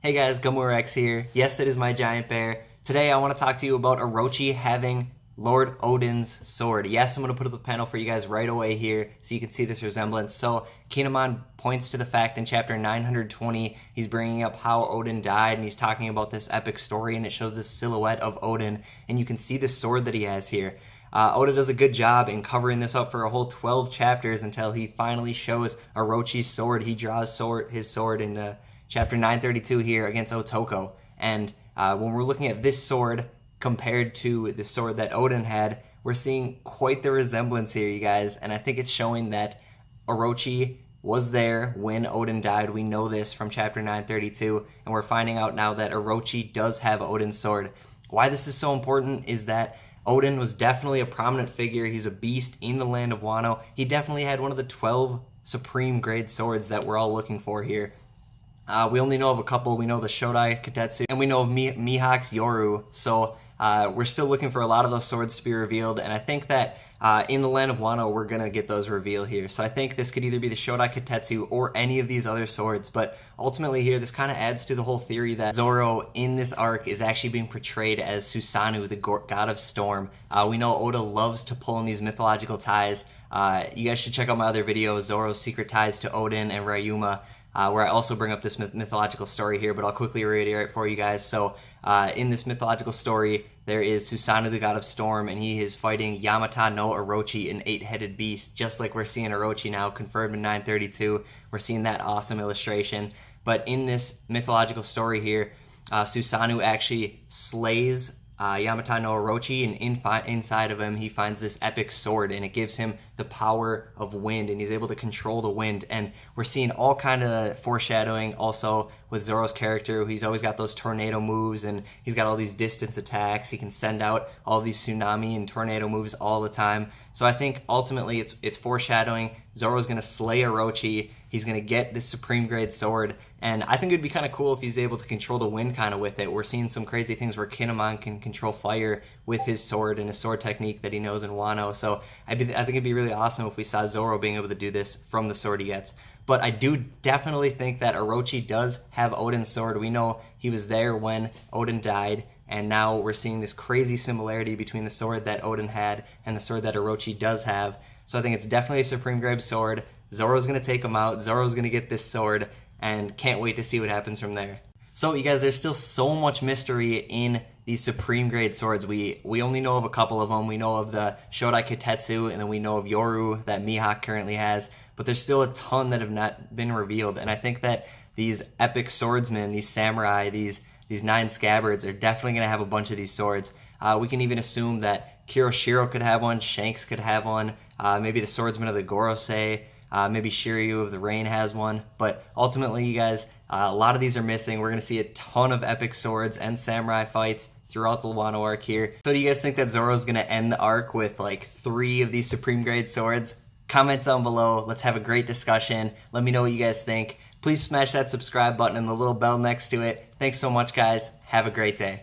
Hey guys, X here. Yes, it is my giant bear. Today I want to talk to you about Orochi having Lord Oden's sword. Yes, I'm going to put up a panel for you guys right away here so you can see this resemblance. So Kinemon points to the fact in chapter 920, he's bringing up how Oden died and he's talking about this epic story, and it shows this silhouette of Oden, and you can see the sword that he has here. Oda does a good job in covering this up for a whole 12 chapters until he finally shows Orochi's sword. He draws his sword in chapter 932 here against Otoko. And when we're looking at this sword compared to the sword that Oden had, we're seeing quite the resemblance here, you guys. And I think it's showing that Orochi was there when Oden died. We know this from chapter 932, and we're finding out now that Orochi does have Oden's sword. Why this is so important is that Oden was definitely a prominent figure. He's a beast in the land of Wano. He definitely had one of the 12 supreme grade swords that we're all looking for here. We only know of a couple. We know the Shodai Katetsu, and we know of Mihawk's Yoru. So we're still looking for a lot of those swords to be revealed, and I think that in the land of Wano, we're going to get those revealed here. So I think this could either be the Shodai Katetsu or any of these other swords, but ultimately here, this kind of adds to the whole theory that Zoro in this arc is actually being portrayed as Susanoo, the god of storm. We know Oda loves to pull in these mythological ties. You guys should check out my other video, Zoro's secret ties to Oden and Ryuma, where I also bring up this mythological story here, but I'll quickly reiterate for you guys. So in this mythological story, there is Susanoo, the god of storm, and he is fighting Yamata no Orochi, an 8-headed beast, just like we're seeing Orochi now, confirmed in 932. We're seeing that awesome illustration. But in this mythological story here, Susanoo actually slays Yamata no Orochi, and inside of him he finds this epic sword, and it gives him the power of wind, and he's able to control the wind. And we're seeing all kind of foreshadowing also with Zoro's character. He's always got those tornado moves, and he's got all these distance attacks. He can send out all these tsunami and tornado moves all the time. So I think ultimately it's foreshadowing. Zoro's going to slay Orochi. He's going to get this supreme grade sword, and I think it'd be kind of cool if he's able to control the wind kind of with it. We're seeing some crazy things where Kinemon can control fire with his sword and his sword technique that he knows in Wano. So I think it'd be really awesome if we saw Zoro being able to do this from the sword he gets. But I do definitely think that Orochi does have Oden's sword. We know he was there when Oden died, and now we're seeing this crazy similarity between the sword that Oden had and the sword that Orochi does have. So I think it's definitely a supreme grade sword. Zoro's going to take him out. Zoro's going to get this sword, and can't wait to see what happens from there. So you guys, there's still so much mystery in these supreme grade swords. We only know of a couple of them. We know of the Shodai Katetsu, and then we know of Yoru that Mihawk currently has, but there's still a ton that have not been revealed. And I think that these epic swordsmen, these samurai, these 9 scabbards are definitely going to have a bunch of these swords. We can even assume that Kiroshiro could have one, Shanks could have one, maybe the swordsman of the Gorosei, maybe Shiryu of the Rain has one. But ultimately, you guys, a lot of these are missing. We're going to see a ton of epic swords and samurai fights throughout the Wano arc here. So do you guys think that Zoro's going to end the arc with like 3 of these supreme grade swords? Comment down below. Let's have a great discussion. Let me know what you guys think. Please smash that subscribe button and the little bell next to it. Thanks so much, guys. Have a great day.